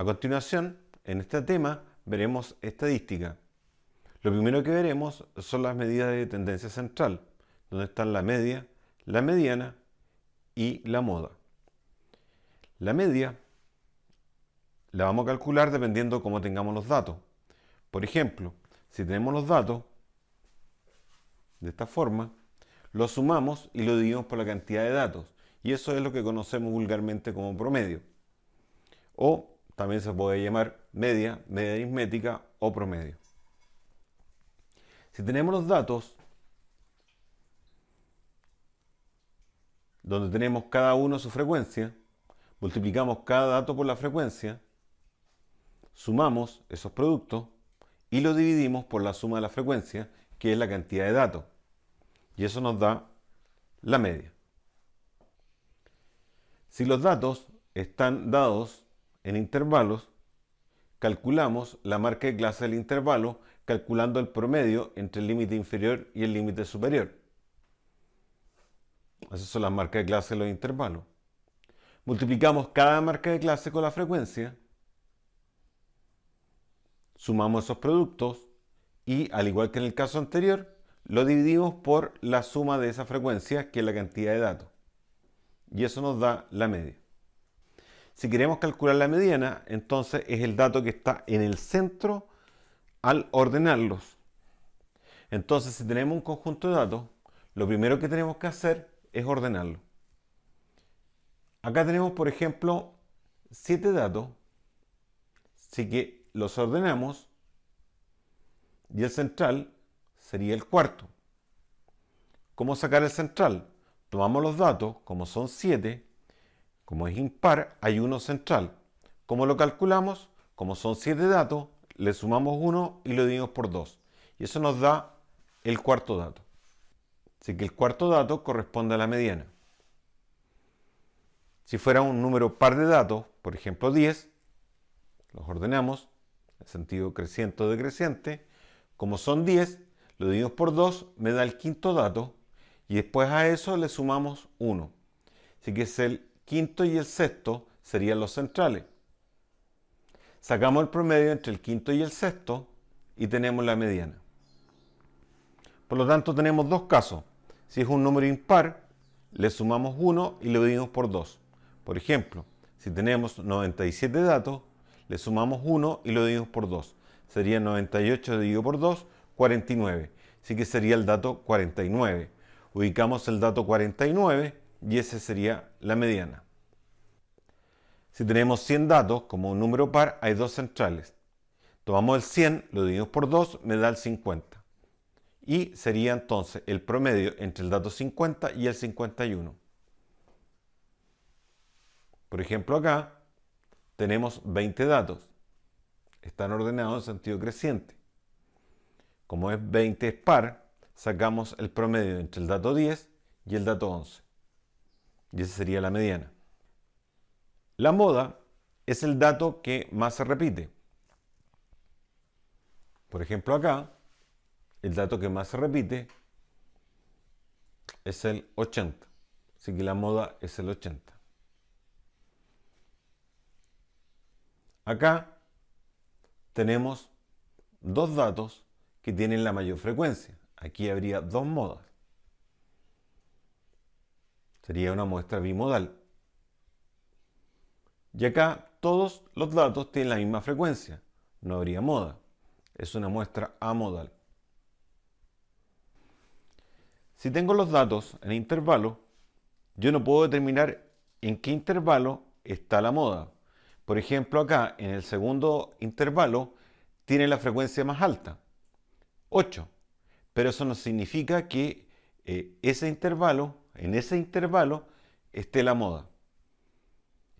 A continuación, en este tema, veremos estadística. Lo primero que veremos son las medidas de tendencia central, donde están la media, la mediana y la moda. La media la vamos a calcular dependiendo cómo tengamos los datos. Por ejemplo, si tenemos los datos de esta forma, los sumamos y lo dividimos por la cantidad de datos. Y eso es lo que conocemos vulgarmente como promedio. O también se puede llamar media, media aritmética o promedio. Si tenemos los datos donde tenemos cada uno su frecuencia, multiplicamos cada dato por la frecuencia, sumamos esos productos y lo dividimos por la suma de la frecuencia, que es la cantidad de datos. Y eso nos da la media. Si los datos están dados en intervalos, calculamos la marca de clase del intervalo calculando el promedio entre el límite inferior y el límite superior. Esas son las marcas de clase de los intervalos. Multiplicamos cada marca de clase con la frecuencia, sumamos esos productos y, al igual que en el caso anterior, lo dividimos por la suma de esa frecuencia, que es la cantidad de datos. Y eso nos da la media. Si queremos calcular la mediana, entonces es el dato que está en el centro al ordenarlos. Entonces, si tenemos un conjunto de datos, lo primero que tenemos que hacer es ordenarlo. Acá tenemos, por ejemplo, 7 datos, así que los ordenamos y el central sería el cuarto. ¿Cómo sacar el central? Tomamos los datos, como son 7, como es impar, hay uno central. ¿Cómo lo calculamos? Como son 7 datos, le sumamos 1 y lo dividimos por 2. Y eso nos da el cuarto dato. Así que el cuarto dato corresponde a la mediana. Si fuera un número par de datos, por ejemplo 10, los ordenamos en sentido creciente o decreciente. Como son 10, lo dividimos por 2, me da el quinto dato, y después a eso le sumamos 1. Así que es el quinto y el sexto serían los centrales. Sacamos el promedio entre el quinto y el sexto y tenemos la mediana. Por lo tanto, tenemos dos casos. Si es un número impar, le sumamos 1 y lo dividimos por 2. Por ejemplo, si tenemos 97 datos, le sumamos 1 y lo dividimos por 2. Sería 98 dividido por 2, 49. Así que sería el dato 49. Ubicamos el dato 49 y ese sería la mediana. Si tenemos 100 datos, como un número par, hay dos centrales. Tomamos el 100, lo dividimos por 2, me da el 50. Y sería entonces el promedio entre el dato 50 y el 51. Por ejemplo, acá tenemos 20 datos. Están ordenados en sentido creciente. Como es 20 es par, sacamos el promedio entre el dato 10 y el dato 11. Y esa sería la mediana. La moda es el dato que más se repite. Por ejemplo, acá, el dato que más se repite es el 80. Así que la moda es el 80. Acá tenemos dos datos que tienen la mayor frecuencia. Aquí habría dos modas. Sería una muestra bimodal. Y acá todos los datos tienen la misma frecuencia. No habría moda. Es una muestra amodal. Si tengo los datos en intervalo, yo no puedo determinar en qué intervalo está la moda. Por ejemplo, acá en el segundo intervalo tiene la frecuencia más alta, 8. Pero eso no significa que en ese intervalo esté la moda.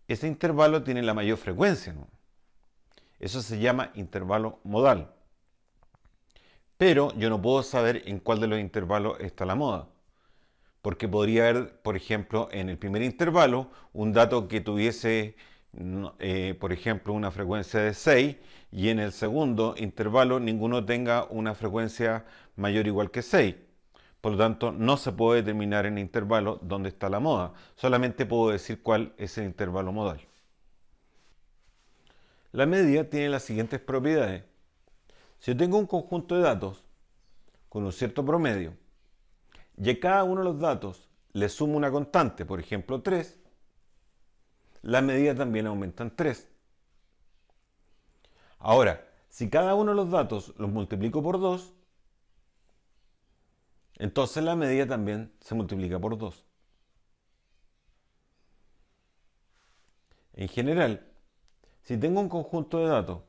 Ese intervalo tiene la mayor frecuencia, ¿no? Eso se llama intervalo modal. Pero yo no puedo saber en cuál de los intervalos está la moda. Porque podría haber, por ejemplo, en el primer intervalo, un dato que tuviese, por ejemplo, una frecuencia de 6, y en el segundo intervalo ninguno tenga una frecuencia mayor o igual que 6. Por lo tanto, no se puede determinar en el intervalo dónde está la moda. Solamente puedo decir cuál es el intervalo modal. La media tiene las siguientes propiedades. Si yo tengo un conjunto de datos con un cierto promedio y a cada uno de los datos le sumo una constante, por ejemplo 3, la media también aumenta en 3. Ahora, si cada uno de los datos los multiplico por 2, entonces la media también se multiplica por 2. En general, si tengo un conjunto de datos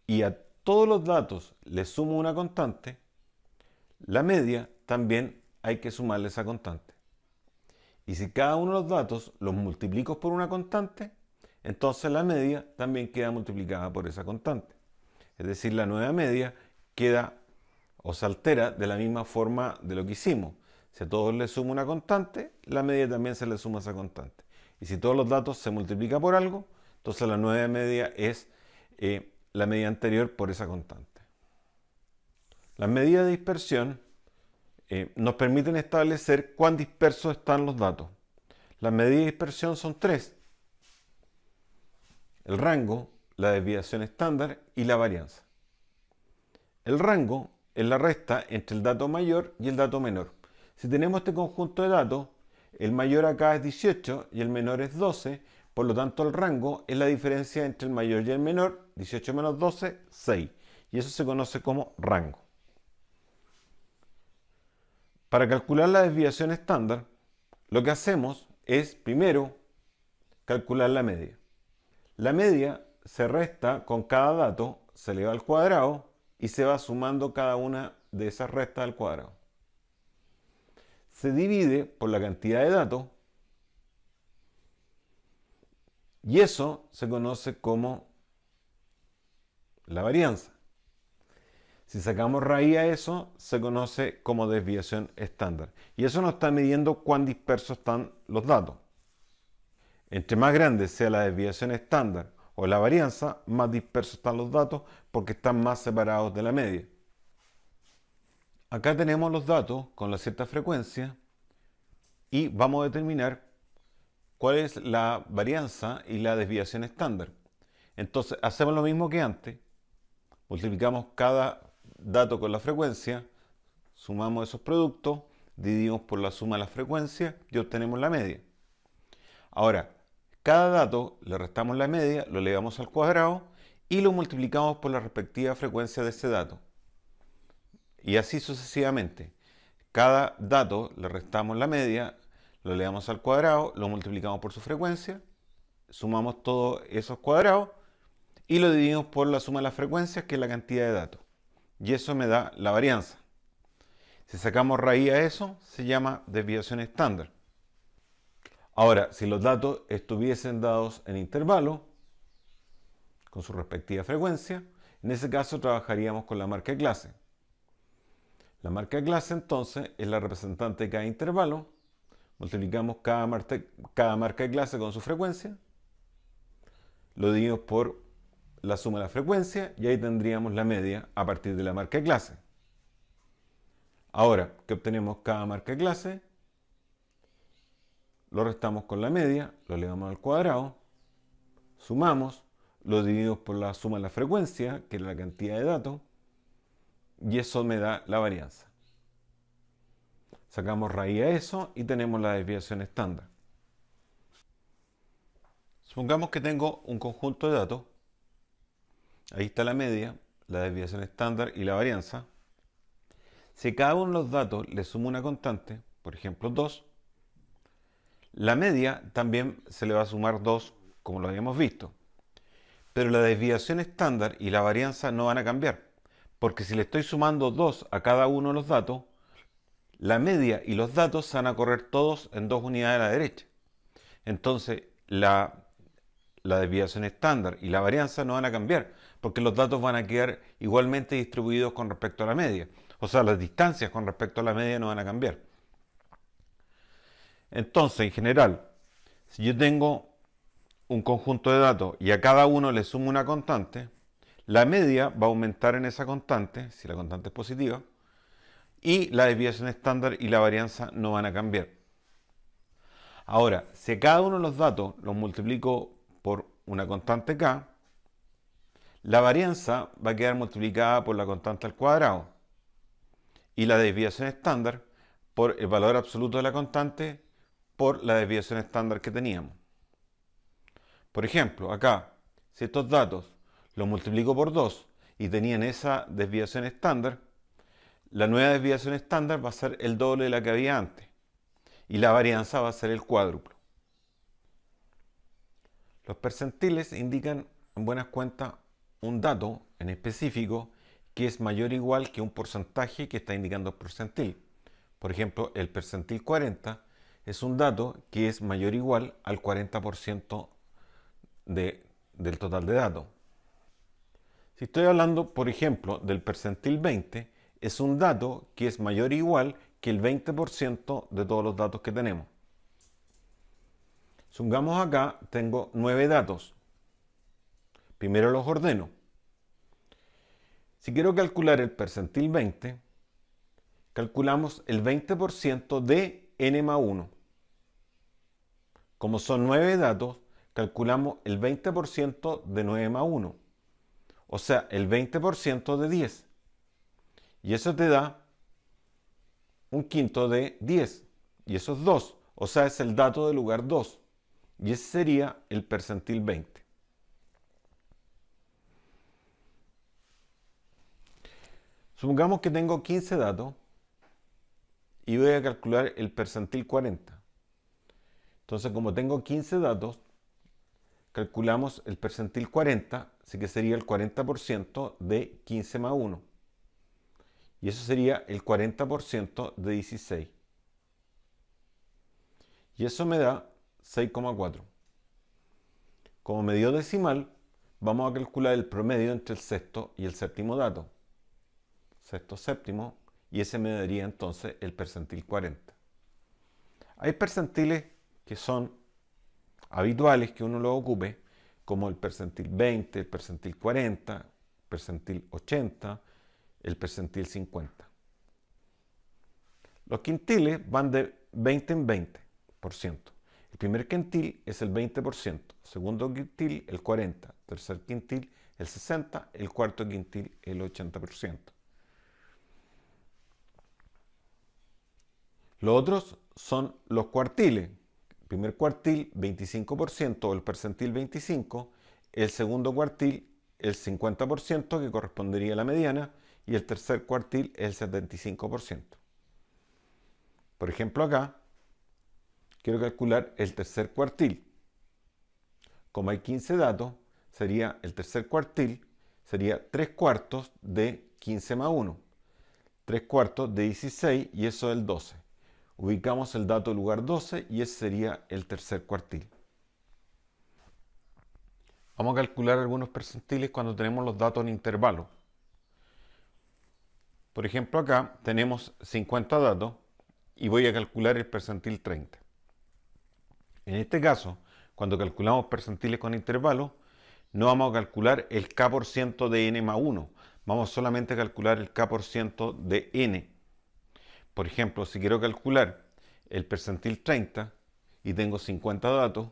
y a todos los datos le sumo una constante, la media también hay que sumarle esa constante. Y si cada uno de los datos los multiplico por una constante, entonces la media también queda multiplicada por esa constante. Es decir, la nueva media queda o se altera de la misma forma de lo que hicimos. Si a todos le sumo una constante, la media también se le suma esa constante. Y si todos los datos se multiplican por algo, entonces la nueva media es la media anterior por esa constante. Las medidas de dispersión nos permiten establecer cuán dispersos están los datos. Las medidas de dispersión son 3. El rango, la desviación estándar y la varianza. El rango es la resta entre el dato mayor y el dato menor. Si tenemos este conjunto de datos, el mayor acá es 18 y el menor es 12, por lo tanto el rango es la diferencia entre el mayor y el menor, 18 menos 12, 6. Y eso se conoce como rango. Para calcular la desviación estándar, lo que hacemos es, primero, calcular la media. La media se resta con cada dato, se eleva al cuadrado y se va sumando cada una de esas restas al cuadrado. Se divide por la cantidad de datos y eso se conoce como la varianza. Si sacamos raíz a eso, se conoce como desviación estándar. Y eso nos está midiendo cuán dispersos están los datos. Entre más grande sea la desviación estándar o la varianza, más dispersos están los datos porque están más separados de la media. Acá tenemos los datos con la cierta frecuencia y vamos a determinar cuál es la varianza y la desviación estándar. Entonces hacemos lo mismo que antes. Multiplicamos cada dato con la frecuencia, sumamos esos productos, dividimos por la suma de la frecuencia y obtenemos la media. Ahora, cada dato le restamos la media, lo elevamos al cuadrado y lo multiplicamos por la respectiva frecuencia de ese dato. Y así sucesivamente. Cada dato le restamos la media, lo elevamos al cuadrado, lo multiplicamos por su frecuencia, sumamos todos esos cuadrados y lo dividimos por la suma de las frecuencias, que es la cantidad de datos. Y eso me da la varianza. Si sacamos raíz a eso, se llama desviación estándar. Ahora, si los datos estuviesen dados en intervalo, con su respectiva frecuencia, en ese caso trabajaríamos con la marca de clase. La marca de clase entonces es la representante de cada intervalo. Multiplicamos cada marca de clase con su frecuencia, lo dividimos por la suma de la frecuencia y ahí tendríamos la media a partir de la marca de clase. Ahora que obtenemos cada marca de clase, lo restamos con la media, lo elevamos al cuadrado, sumamos, lo dividimos por la suma de la frecuencia, que es la cantidad de datos, y eso me da la varianza. Sacamos raíz a eso y tenemos la desviación estándar. Supongamos que tengo un conjunto de datos. Ahí está la media, la desviación estándar y la varianza. Si cada uno de los datos le sumo una constante, por ejemplo 2, la media también se le va a sumar 2, como lo habíamos visto. Pero la desviación estándar y la varianza no van a cambiar, porque si le estoy sumando 2 a cada uno de los datos, la media y los datos se van a correr todos en 2 unidades a la derecha. Entonces, la desviación estándar y la varianza no van a cambiar, porque los datos van a quedar igualmente distribuidos con respecto a la media. O sea, las distancias con respecto a la media no van a cambiar. Entonces, en general, si yo tengo un conjunto de datos y a cada uno le sumo una constante, la media va a aumentar en esa constante, si la constante es positiva, y la desviación estándar y la varianza no van a cambiar. Ahora, si a cada uno de los datos los multiplico por una constante k, la varianza va a quedar multiplicada por la constante al cuadrado y la desviación estándar por el valor absoluto de la constante por la desviación estándar que teníamos. Por ejemplo, acá, si estos datos los multiplico por 2 y tenían esa desviación estándar, la nueva desviación estándar va a ser el doble de la que había antes y la varianza va a ser el cuádruplo. Los percentiles indican en buenas cuentas un dato en específico que es mayor o igual que un porcentaje que está indicando el percentil. Por ejemplo, el percentil 40 es un dato que es mayor o igual al 40% del total de datos. Si estoy hablando, por ejemplo, del percentil 20, es un dato que es mayor o igual que el 20% de todos los datos que tenemos. Supongamos acá, tengo 9 datos. Primero los ordeno. Si quiero calcular el percentil 20, calculamos el 20% de n más 1. Como son 9 datos, calculamos el 20% de 9 más 1. O sea, el 20% de 10. Y eso te da un quinto de 10. Y eso es 2. O sea, es el dato del lugar 2. Y ese sería el percentil 20. Supongamos que tengo 15 datos y voy a calcular el percentil 40. Entonces, como tengo 15 datos, calculamos el percentil 40, así que sería el 40% de 15 más 1. Y eso sería el 40% de 16. Y eso me da 6,4. Como medio decimal, vamos a calcular el promedio entre el sexto y el séptimo dato. Sexto, séptimo, y ese me daría entonces el percentil 40. Hay percentiles que son habituales que uno lo ocupe, como el percentil 20, el percentil 40, el percentil 80, el percentil 50. Los quintiles van de 20 en 20%. El primer quintil es el 20%, segundo quintil el 40%, tercer quintil el 60%, el cuarto quintil el 80%. Los otros son los cuartiles. El primer cuartil 25% o el percentil 25%, el segundo cuartil el 50% que correspondería a la mediana y el tercer cuartil el 75%. Por ejemplo acá, quiero calcular el tercer cuartil. Como hay 15 datos, sería el tercer cuartil, sería 3 cuartos de 15 más 1. 3 cuartos de 16 y eso es el 12. Ubicamos el dato lugar 12 y ese sería el tercer cuartil. Vamos a calcular algunos percentiles cuando tenemos los datos en intervalo. Por ejemplo acá tenemos 50 datos y voy a calcular el percentil 30. En este caso, cuando calculamos percentiles con intervalos, no vamos a calcular el k% de n más 1. Vamos solamente a calcular el k% de n. Por ejemplo, si quiero calcular el percentil 30 y tengo 50 datos,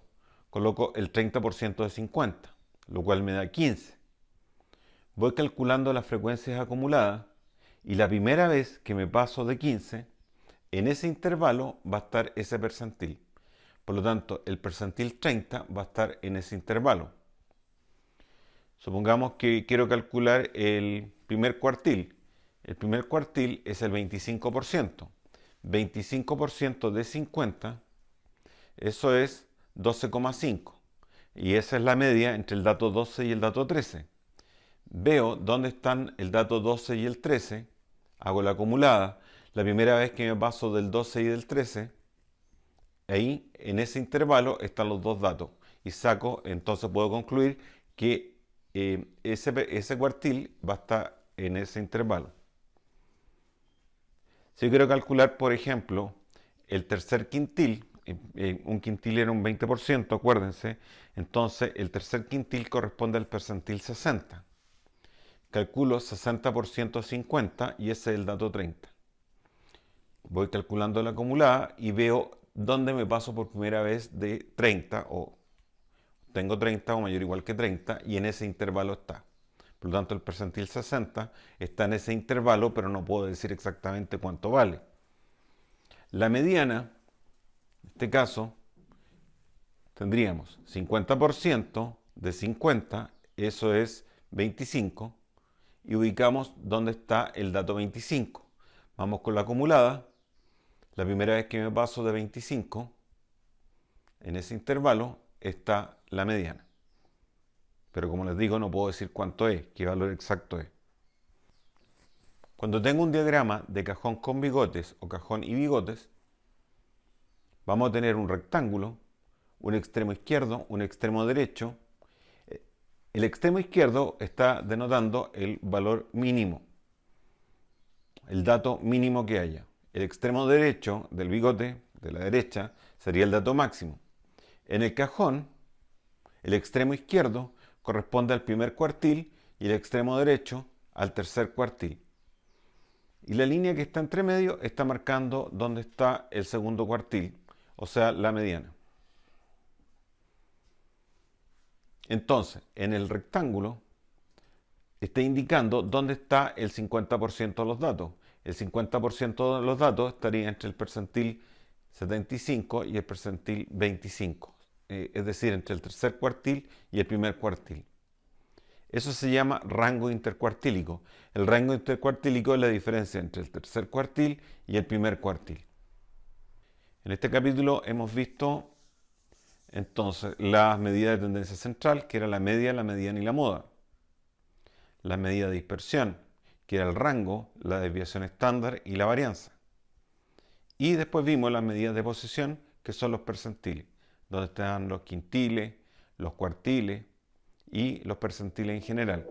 coloco el 30% de 50, lo cual me da 15. Voy calculando las frecuencias acumuladas y la primera vez que me paso de 15, en ese intervalo va a estar ese percentil. Por lo tanto, el percentil 30 va a estar en ese intervalo. Supongamos que quiero calcular el primer cuartil. El primer cuartil es el 25%. 25% de 50, eso es 12,5. Y esa es la media entre el dato 12 y el dato 13. Veo dónde están el dato 12 y el 13. Hago la acumulada. La primera vez que me paso del 12 y del 13, ahí en ese intervalo están los dos datos. Y saco, entonces puedo concluir que ese cuartil va a estar en ese intervalo. Si yo quiero calcular, por ejemplo, el tercer quintil, un quintil era un 20%, acuérdense, entonces el tercer quintil corresponde al percentil 60. Calculo 60% de 50 y ese es el dato 30. Voy calculando la acumulada y veo dónde me paso por primera vez de 30 o tengo 30 o mayor o igual que 30 y en ese intervalo está. Por lo tanto, el percentil 60 está en ese intervalo, pero no puedo decir exactamente cuánto vale. La mediana, en este caso, tendríamos 50% de 50, eso es 25, y ubicamos dónde está el dato 25. Vamos con la acumulada. La primera vez que me paso de 25, en ese intervalo está la mediana. Pero como les digo, no puedo decir cuánto es, qué valor exacto es. Cuando tengo un diagrama de cajón con bigotes o cajón y bigotes, vamos a tener un rectángulo, un extremo izquierdo, un extremo derecho. El extremo izquierdo está denotando el valor mínimo, el dato mínimo que haya. El extremo derecho del bigote, de la derecha, sería el dato máximo. En el cajón, el extremo izquierdo corresponde al primer cuartil y el extremo derecho al tercer cuartil. Y la línea que está entre medio está marcando dónde está el segundo cuartil, o sea, la mediana. Entonces, en el rectángulo está indicando dónde está el 50% de los datos. El 50% de los datos estaría entre el percentil 75 y el percentil 25, es decir, entre el tercer cuartil y el primer cuartil. Eso se llama rango intercuartílico. El rango intercuartílico es la diferencia entre el tercer cuartil y el primer cuartil. En este capítulo hemos visto entonces las medidas de tendencia central, que era la media, la mediana y la moda. La medida de dispersión, que era el rango, la desviación estándar y la varianza. Y después vimos las medidas de posición, que son los percentiles, donde están los quintiles, los cuartiles y los percentiles en general.